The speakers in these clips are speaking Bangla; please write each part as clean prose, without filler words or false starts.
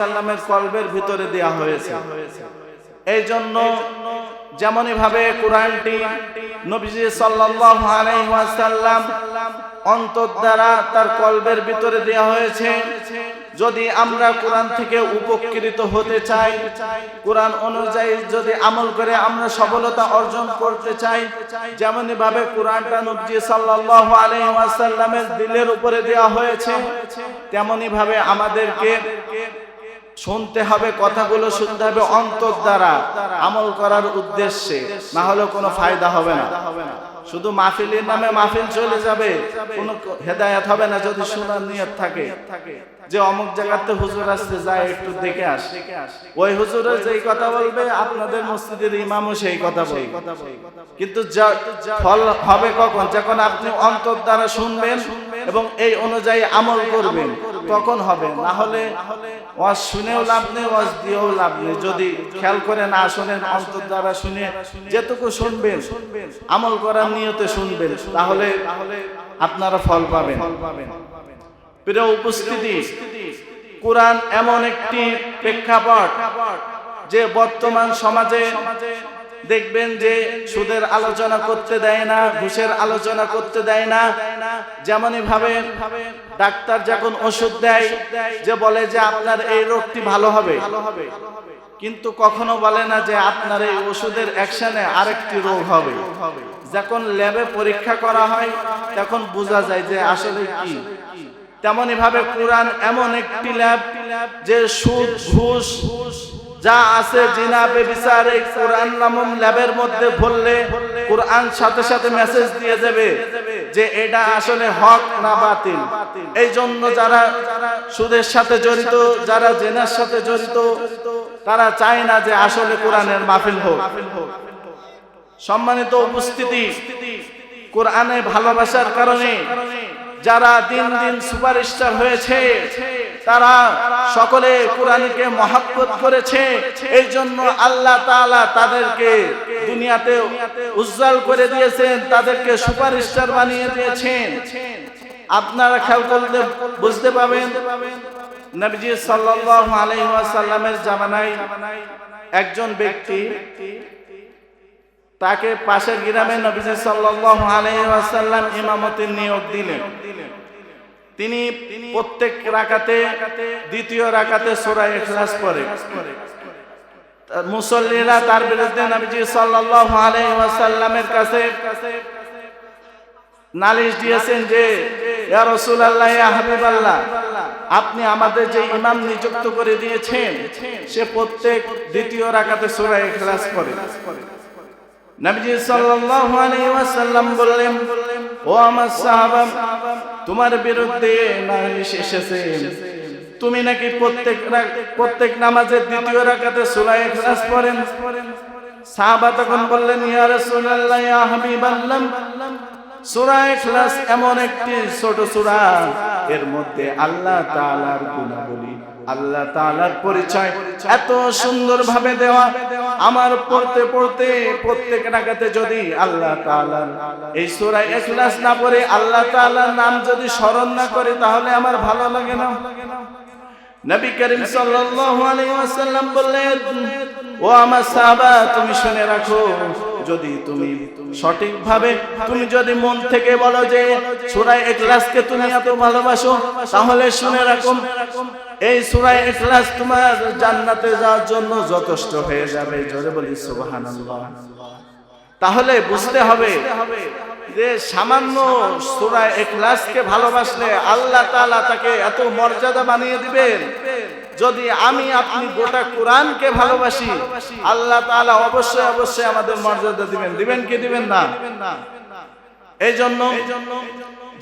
সাল্লামের কলবের ভিতরে দেয়া হয়েছে। এই জন্য যেমনই ভাবে কোরআনটি নবীজি সাল্লাল্লাহু আলাইহি ওয়াসাল্লাম অন্তর দ্বারা তার কলবের ভিতরে দেয়া হয়েছে, যদি আমরা কোরআন থেকে উপকৃত হতে চাই, কোরআন অনুযায়ী যদি আমল করে আমরা সফলতা অর্জন করতে চাই, যেমনই ভাবে কোরআনটা নবীজি সাল্লাল্লাহু আলাইহি ওয়াসাল্লামের দিলের উপরে দেয়া হয়েছে, তেমনি ভাবে আমাদেরকে শুনতে হবে, কথাগুলো শুনতে হবে অন্তর দ্বারা আমল করার উদ্দেশ্যে, না হলে কোনো ফায়দা হবে না। শুধু মাহফিলের নামে মাহফিল চলে যাবে, কোনো হেদায়েত হবে না যদি শোনার নিয়ত থাকে যে অমুক জায়গাতে হুজুর আসতে যায় একটু দেখে আস, ওই হুজুরের যেই কথা বলবে আপনাদের মসজিদের ইমামও সেই কথা বলবে, কিন্তু ফল হবে কখন? যখন আপনি অন্তর দ্বারা শুনবেন এবং এই অনুযায়ী আমল করবেন, তখন হবে। না হলে ওয়াজ শুনেও লাভ নেই, ওয়াজ দিয়েও লাভ নেই। যদি খেয়াল করে না শুনেন, অন্তর দ্বারা শুনে যেটুকু শুনবেন আমল করার নিয়তে শুনবেন, তাহলে আপনারা ফল পাবেন। প্রিয় উপস্থিতি, কোরআন এমন একটি প্রেক্ষাপট যে বর্তমান সমাজে দেখবেন যে সুদের আলোচনা করতে দেয় না, ঘুষের আলোচনা করতে দেয় না। যেমনই ভাবে ডাক্তার যখন ওষুধ দেয়, যে বলে যে আপনার এই রোগটি ভালো হবে, কিন্তু কখনো বলে না যে আপনার এই ওষুধের অ্যাকশনে আরেকটি রোগ হবে। যখন ল্যাবে পরীক্ষা করা হয় তখন বোঝা যায় যে আসলে কি। তেমনি ভাবে কোরআন এমন একটি ল্যাব যে সুদ ঘুষ যা আছে, জিনা বেবিচার, এই কোরআন নামক ল্যাবের মধ্যে বললে কোরআন সাথে সাথে মেসেজ দিয়ে দেবে যে এটা আসলে হক না বাতিল। এই জন্য যারা সুদের সাথে জড়িত, যারা জিনার সাথে জড়িত, তারা চায় না যে আসলে কোরআনের মাহফিল হোক। সম্মানিত উপস্থিতি, কোরআনে ভালোবাসার কারণে যারা দিন দিন সুপারস্টার হয়েছে, তারা সকলে কোরআনকে মহব্বত করেছে। এই জন্য আল্লাহ তাআলা তাদেরকে দুনিয়াতে উজ্জ্বল করে দিয়েছেন, তাদেরকে সুপারস্টার বানিয়ে দিয়েছেন। আপনারা খেয়াল করলে বুঝতে পাবেন, নবীজি সাল্লাল্লাহু আলাইহি ওয়াসাল্লামের জামানায় একজন ব্যক্তি, তাকে পাশের গ্রামে নবীজি সাল্লাল্লাহু আলাইহি ওয়াসাল্লাম ইমামতির নিয়োগ দিলেন। তিনি প্রত্যেক রাকাতে, দ্বিতীয় রাকাতে সূরা ইখলাস পড়ে। মুসল্লিরা তার বিরুদ্ধে নবীজি সাল্লাল্লাহু আলাইহি ওয়াসাল্লামের কাছে নালিশ দিয়েছেন যে ইয়া রাসূলুল্লাহ, ইয়া হাবিবাল্লাহ, আপনি আমাদের যে ইমাম নিযুক্ত করে দিয়েছেন সে প্রত্যেক দ্বিতীয় রাকাতে সূরা ইখলাস পড়ে। নবীজি সাল্লাল্লাহু আলাইহি ওয়াসাল্লাম বললেন, ও আমার সাহাবা, তোমার বিরুদ্ধে নালিশ এসেছে, তুমি নাকি প্রত্যেক নামাজের দ্বিতীয় রাকাতে সূরা ইখলাস পড়েন। সাহাবা তখন বললেন, ইয়া রাসূলুল্লাহ, ইয়া হাবিবাল্লাহ, সূরা ইখলাস এমন একটি ছোট সূরা, এর মধ্যে আল্লাহ তাআলার গুণাবলী, আল্লাহ তাআলার পরিচয় এত সুন্দর ভাবে দেওয়া, আমার পড়তে পড়তে প্রত্যেক রাকাতে যদি আল্লাহ তাআলার এই সূরা ইখলাস না পড়ে, আল্লাহ তাআলার নাম যদি স্মরণ না করে, তাহলে আমার ভালো লাগে না। নবী করিম সাল্লাল্লাহু আলাইহি ওয়াসাল্লাম বললেন, ও আমার সাহাবা, তুমি শুনে রাখো, যদি তুমি সঠিকভাবে, তুমি যদি মন থেকে বলো যে সূরা ইখলাসকে তুমি এত ভালোবাসো, তাহলে শুনে রাখো, এই সূরা ইখলাস তোমার জান্নাতে যাওয়ার জন্য যথেষ্ট হয়ে যাবে। জোরে বলি সুবহানাল্লাহ। তাহলে বুঝতে হবে যে সামান্য সূরা ইখলাসকে ভালোবাসলে আল্লাহ তাআলা তাকে এত মর্যাদা বানিয়ে দিবেন। যদি আমি আপনি গোটা কোরআনকে ভালোবাসি, আল্লাহ তাআলা অবশ্যই অবশ্যই আমাদের মর্যাদা দিবেন। দিবেন কি দিবেন না? এই জন্য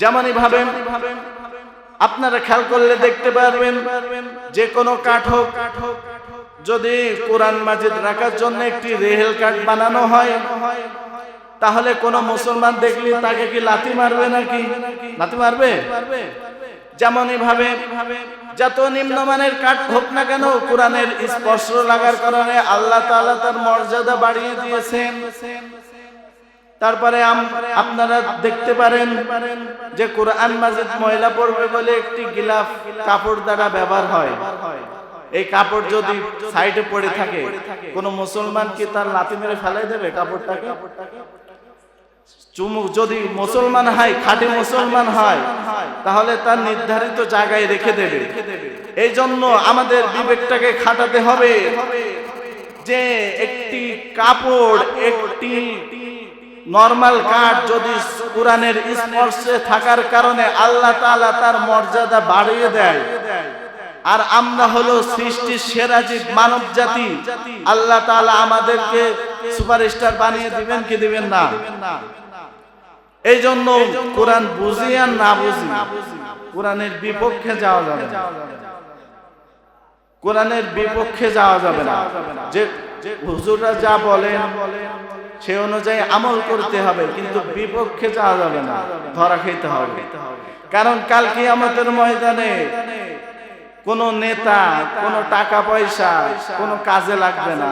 যেমনই ভাবেন, আপনারা খেয়াল করলে দেখতে পারবেন, যে কোনো কাঠ হোক, যদি কোরআন মাজিদ রাখার জন্য একটি রেহেল কাঠ বানানো হয়, তাহলে কোন মুসলমান দেখলে তাকে কি লাথি মারবে নাকি? লাথি মারবে? যেমনই ভাবে যত নিম্নমানের কাঠ হোক না কেন, কোরআনের স্পর্শ লাগার কারণে আল্লাহ তাআলা তার মর্যাদা বাড়িয়ে দিয়েছেন। তারপরে আপনারা দেখতে পারেন যে কোরআন মাজিদ ময়লা পড়বে বলে একটি গিলাফ কাপড় দ্বারা ব্যবহার হয়। এই কাপড় যদি সাইডে পড়ে থাকে, কোন মুসলমান কি তার লাথি মেরে ফেলাই দেবে কাপড়টাকে? চুমুক যদি মুসলমান হয়, খাঁটি মুসলমান হয়, তাহলে তার নির্ধারিত জায়গায় রেখে দেবে। এই জন্য আমাদের বিবেকটাকে খাটাতে হবে যে একটি কাপড়, একটি নরমাল কাঠ যদি কোরআনের স্পর্শে থাকার কারণে আল্লাহ তাআলা তার মর্যাদা বাড়িয়ে দেয়, আর আমরা হলো সৃষ্টির সেরা জীব, মানব জাতি, আল্লাহ তাআলা আমাদেরকে সুপারস্টার বানিয়ে দিবেন কি দিবেন না? এই জন্য কোরআন বুঝি আর না বুঝি কোরআনের বিপক্ষে যাওয়া যাবে না, কোরআনের বিপক্ষে যাওয়া যাবে না। যে হুজুররা যা বলেন সে অনুযায়ী আমল করতে হবে, কিন্তু বিপক্ষে যাওয়া যাবে না, ধরা খেতে হবে। কারণ কাল কিয়ামতের ময়দানে কোন নেতা, কোন টাকা পয়সা কোন কাজে লাগবে না।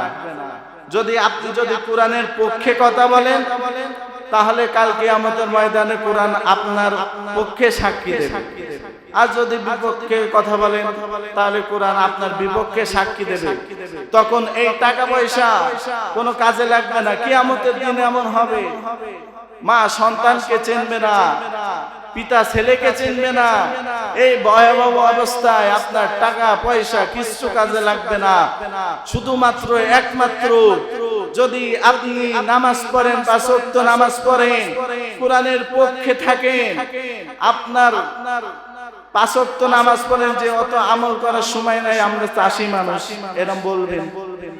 আপনি যদি কোরআনের পক্ষে কথা বলেন, তাহলে কাল কিয়ামতের ময়দানে কোরআন আপনার পক্ষে সাক্ষী দেবে। আর যদি বিপক্ষে কথা বলেন, তাহলে কোরআন আপনার বিপক্ষে সাক্ষী দেবে। তখন এই টাকা পয়সা কোনো কাজে লাগবে না। কিয়ামতের দিন এমন হবে, মা সন্তানকে চিনবে না, পিতা ছেলেকে চিনবে না। এই ভয়াবহ অবস্থায় আপনার টাকা পয়সা কিছু কাজে লাগবে না। শুধুমাত্র একমাত্র যদি আপনি নামাজ পড়েন, ৫ ওয়াক্ত নামাজ পড়েন, কোরআনের পক্ষে থাকেন, আপনার ৫ ওয়াক্ত নামাজ পড়েন, যে অত আমল করার সময় নাই, আমরা চাষি মানুষ, এরকম বলবেন।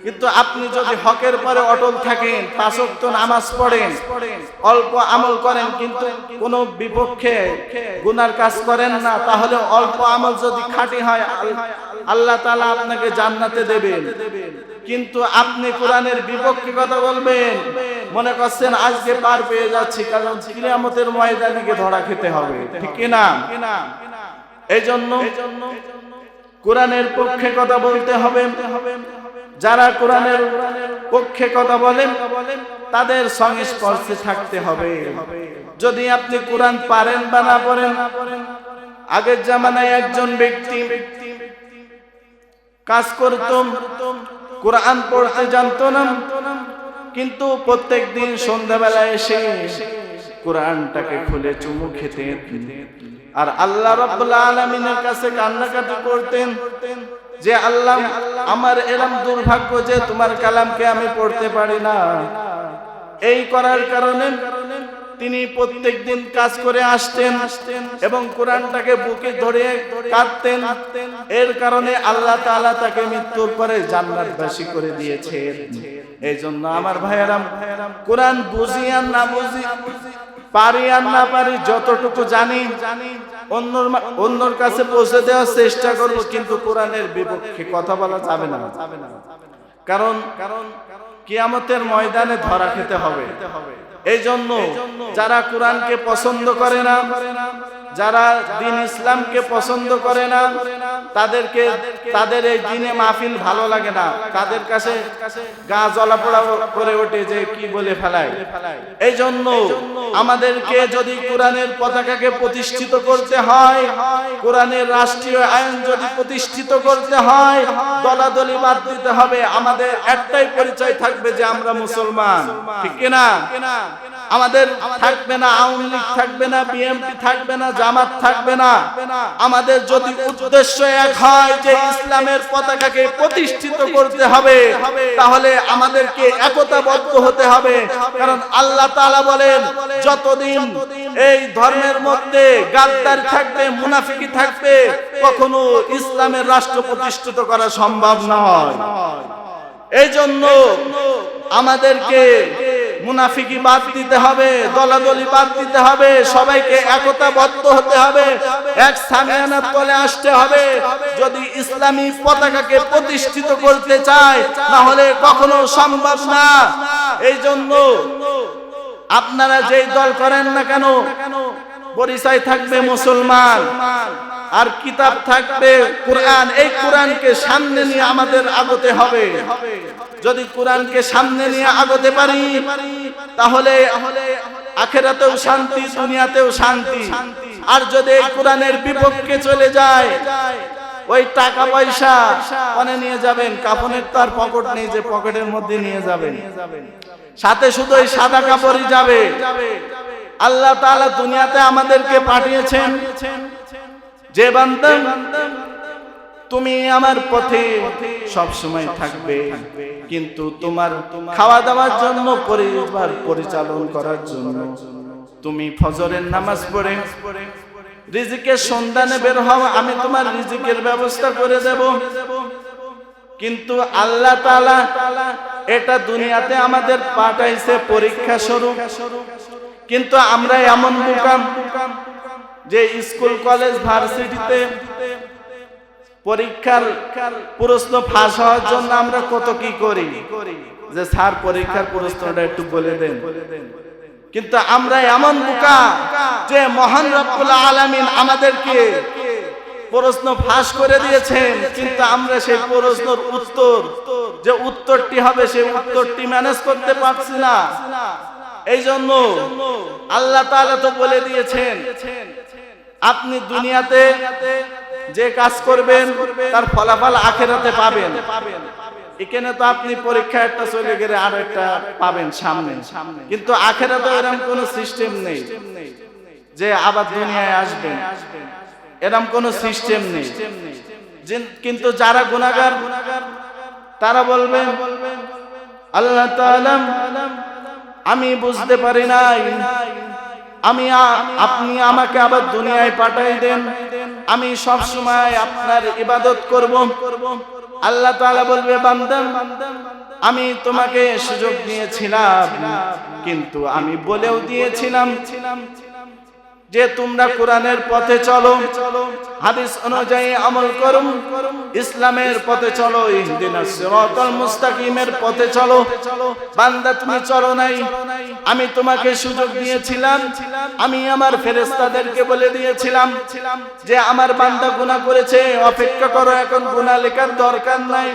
কিন্তু আপনি যদি হকের পরে অটল থাকেন, ৫ ওয়াক্ত নামাজ পড়েন, অল্প আমল করেন, কিন্তু কোন বিপক্ষে গুনার কাজ করেন না, তাহলে অল্প আমল যদি খাঁটি হয়, আল্লাহ তাআলা আপনাকে জান্নাতে দেবেন। কিন্তু আপনি কোরআনের বিপক্ষে কথা বলবেন, মনে করছেন আজকে পার পেয়ে যাচ্ছি, কারণ কিয়ামতের ময়দানে গিয়ে ধরা খেতে হবে, ঠিক কি না? এই জন্য কোরআনের পক্ষে কথা বলতে হবে। যারা কোরআনের পক্ষে কথা বলেন, তাদের সংস্পর্শে থাকতে হবে। যদি আপনি কোরআন পারেন বা না পারেন, আগের জামানায় একজন ব্যক্তি কাজ করত, কোরআন পড়তে জানতো না, কিন্তু প্রত্যেকদিন সন্ধ্যাবেলায় এসে কোরআনটাকে খুলে চুমু খেতেন আর আল্লাহ রাব্বুল আলামিনের কাছে কান্নাকাটি করতেন যে আল্লাহ, আমার এরকম দুর্ভাগ্য যে তোমার কালামকে আমি পড়তে পারি না। এই করার কারণে তিনি প্রত্যেকদিন কাজ করে আসতেন এবং কোরআনটাকে বুকে ধরে কাঁদতেন। এর কারণে আল্লাহ তাআলা তাকে মৃত্যুর পরে জান্নাতবাসী করে দিয়েছেন। এই জন্য আমার ভাইয়েরা, কোরআন বুঝি আর না বুঝি, পারি আর না পারি, যতটুকু জানি অন্যর কাছে পৌঁছে দেওয়ার চেষ্টা করব, কিন্তু কোরআনের বিপক্ষে কথা বলা যাবে না। কারণ কিয়ামতের ময়দানে ধরা খেতে হবে। এই জন্য যারা কোরআনকে পছন্দ করে না, যারা দ্বীন ইসলামকে পছন্দ করে না, তাদের এই দ্বীনে মাহফিল ভালো লাগে না, তাদের কাছে গা জ্বলাপোড়া করে ওঠে যে কি বলে ফেলায়। এই জন্য আমাদেরকে যদি কোরআনের পতাকাকে প্রতিষ্ঠিত করতে হয়, কোরআনের রাষ্ট্রীয় আইন যদি প্রতিষ্ঠিত করতে হয়, দলাদলি বাদ দিতে হবে। আমাদের একটাই পরিচয় থাকবে যে আমরা মুসলমান, ঠিক কিনা? আমাদের থাকবে না আওয়ামী লীগ, থাকবে না বিএনপি, থাকবে না জামাত, থাকবে না। আমাদের যদি উদ্দেশ্য এক হয় যে ইসলামের পতাকাকে প্রতিষ্ঠিত করতে হবে, তাহলে আমাদেরকে একতাবদ্ধ হতে হবে। কারণ আল্লাহ তাআলা বলেন, যতদিন এই ধর্মের মধ্যে গাদ্দারি থাকবে, মুনাফিকি থাকবে, কখনো ইসলামের রাষ্ট্র প্রতিষ্ঠিত করা সম্ভব নয়। এই জন্য আমাদেরকে মুনাফিকি বাদ দিতে হবে, দলাদলি বাদ দিতে হবে, সবাইকে একতাবদ্ধ হতে হবে, এক সামিয়ানার তলে আসতে হবে। যদি ইসলামী পতাকাকে প্রতিষ্ঠিত করতে চায়, না হলে কখনো সম্ভব না। এই জন্য আপনারা যেই দল করেন না কেন, পরিচয় থাকবে মুসলমান, আর কিতাব থাকবে কোরআন। এই কোরআনকে সামনে নিয়ে আমাদের আগতে হবে। যদি কোরআনকে সামনে নিয়ে আগতে পারি, তাহলে আখিরাতেও শান্তি, দুনিয়াতেও শান্তি। আর যদি এই কোরআনের বিপক্ষে চলে যায়, ওই টাকা পয়সা কোনে নিয়ে যাবেন? কাফনের তো আর পকেট নেই যে পকেটের মধ্যে নিয়ে যাবেন, সাথে শুধু ওই সাদা কাপড়ই যাবে। আল্লাহ তাআলা দুনিয়াতে আমাদেরকে পাঠিয়েছেন যে বান্দা তুমি আমার পথে সব সময় থাকবে, কিন্তু তোমার খাওয়া দাওয়ার জন্য, পরিবার পরিচালন করার জন্য তুমি ফজরের নামাজ পড়ে রিজিকের সন্ধানে বের হও, আমি তোমার রিজিকের ব্যবস্থা করে দেব। কিন্তু আল্লাহ তাআলা এটা দুনিয়াতে আমাদের পাঠাইছে পরীক্ষা স্বরূপ। কিন্তু আমরা এমন বোকা যে স্কুল কলেজ ভার্সিটিতে পরীক্ষার প্রশ্ন ফাঁস হওয়ার জন্য আমরা কত কি করি, যে স্যার পরীক্ষার প্রশ্নটা একটু বলে দেন। কিন্তু আমরা এমন বোকা যে মহান রব্বুল আলামিন আমাদেরকে প্রশ্ন ফাঁস করে দিয়েছেন, কিন্তু আমরা সেই প্রশ্নের উত্তর, যে উত্তরটি হবে সেই উত্তরটি ম্যানেজ করতে পারছি না। এই জন্য আল্লাহ তাআলা তো বলে দিয়েছেন আপনি দুনিয়াতে যে কাজ করবেন তার ফলাফল আখিরাতে পাবেন। এখানে তো আপনি পরীক্ষা একটা চলে গেলে আর একটা পাবেন সামনে, কিন্তু আখিরাতে এরকম কোনো সিস্টেম নেই যে আবার দুনিয়ায় আসবেন, এরকম কোনো সিস্টেম নেই। কিন্তু যারা গুনাহগার তারা বলবেন আল্লাহ তাআলা আমি বুঝতে পারি নাই, আপনি আমাকে আবার দুনিয়ায় পাঠাই দেন, আমি সব সময় আপনার ইবাদত করব। আল্লাহ তাআলা বলবে বান্দা আমি তোমাকে সুযোগ দিয়েছিলাম, কিন্তু আমি বলেও দিয়েছিলাম যে তোমরা কোরআনের পথে চলো, হাদিস অনুযায়ী আমল করো, ইসলামের পথে চলো, ইহদিনাস সিরাতাল মুস্তাকিমের পথে চলো। বান্দা তুমি চলো নাই, আমি তোমাকে সুযোগ দিয়েছিলাম, আমি আমার ফেরেশতাদেরকে বলে দিয়েছিলাম যে আমার বান্দা গুনাহ করেছে, অপেক্ষা করো, এখন গুনাহ লেখার দরকার নাই,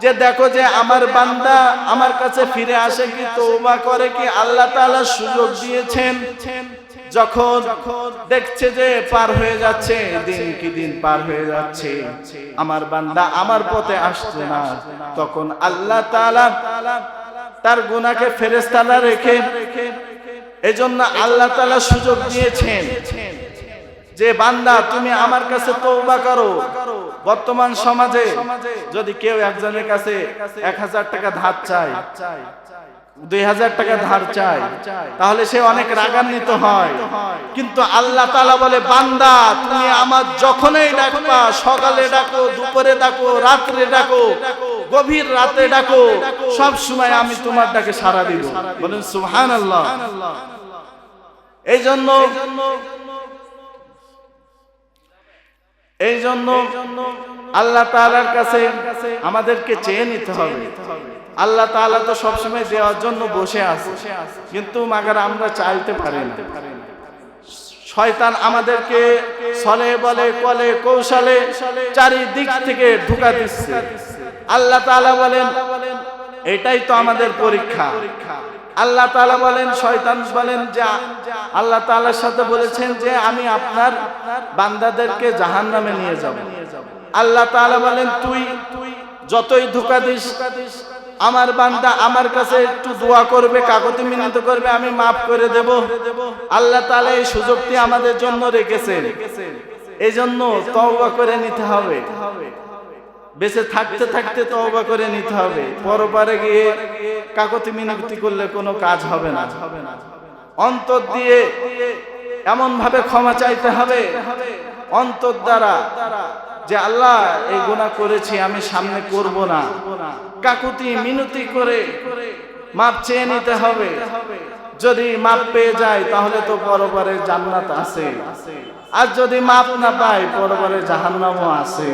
যে দেখো যে আমার বান্দা আমার কাছে ফিরে আসে কি, তওবা করে কি। আল্লাহ তাআলা সুযোগ দিয়েছেন। যখন দেখছে যে পার হয়ে যাচ্ছে, দিন কি দিন পার হয়ে যাচ্ছে, আমার বান্দা আমার পথে আসছে না, তখন আল্লাহ তাআলা তার গুনাহকে ফেরেশতারা রেখে, এজন্য আল্লাহ তাআলা সুযোগ দিয়েছেন যে বান্দা তুমি আমার কাছে তওবা করো। বর্তমান সমাজে যদি কেউ একজনের কাছে 1000 টাকা ধার চায়, 2000 টাকা ধার চায়, তাহলে সে অনেক রাগান্বিত হয়। কিন্তু আল্লাহ তাআলা বলে বান্দা তুমি আমার যখনই ডাকবা, সকালে ডাকো, দুপুরে ডাকো, রাত্রে ডাকো, গভীর রাতে ডাকো, সব সময় আমি তোমার ডাকে সাড়া দিব। বলেন সুবহানাল্লাহ। এই জন্য আল্লাহ তাআলার কাছে আমাদেরকে চেয়ে নিতে হবে। আল্লাহ তাআলা তো সবসময় দেওয়ার জন্য বসে আছে, কিন্তু মাগার আমরা চাইতে পারি না। শয়তান আমাদেরকে ছলে বলে কলে কৌশলে চারিদিক থেকে ধোঁকা দিচ্ছে। আল্লাহ তাআলা বলেন এটাই তো আমাদের পরীক্ষা। আল্লাহ তাআলা বলেন, শয়তান বলেন যে আল্লাহ তাআলার সাথে বলেছেন যে আমি আপনার বান্দাদেরকে জাহান্নামে নিয়ে যাব। আল্লাহ তাআলা বলেন তুই যতই ধোঁকা দিস, আমার বান্দা আমার কাছে একটু দোয়া করবে, কাকুতি মিনতি করবে, আমি মাফ করে দেব। আল্লাহ তাআলা এই সুযোগটি আমাদের জন্য রেখেছেন। এই জন্য তওবা করে নিতে হবে, বেঁচে থাকতে থাকতে তওবা করে নিতে হবে। পরপারে গিয়ে কাকুতি মিনতি করলে কোনো কাজ হবে না। অন্তর দিয়ে এমন ভাবে ক্ষমা চাইতে হবে অন্তর দ্বারা, যে আল্লাহ এই গুনাহ করেছি, আমি সামনে করব না। কাকুতি মিনতি করে মাপ চেয়ে নিতে হবে। যদি মাপ পেয়ে যায় তাহলে তো পরপারে জান্নাত আছে, আর যদি মাপ না পাই পরপারে জাহান্নামও আছে।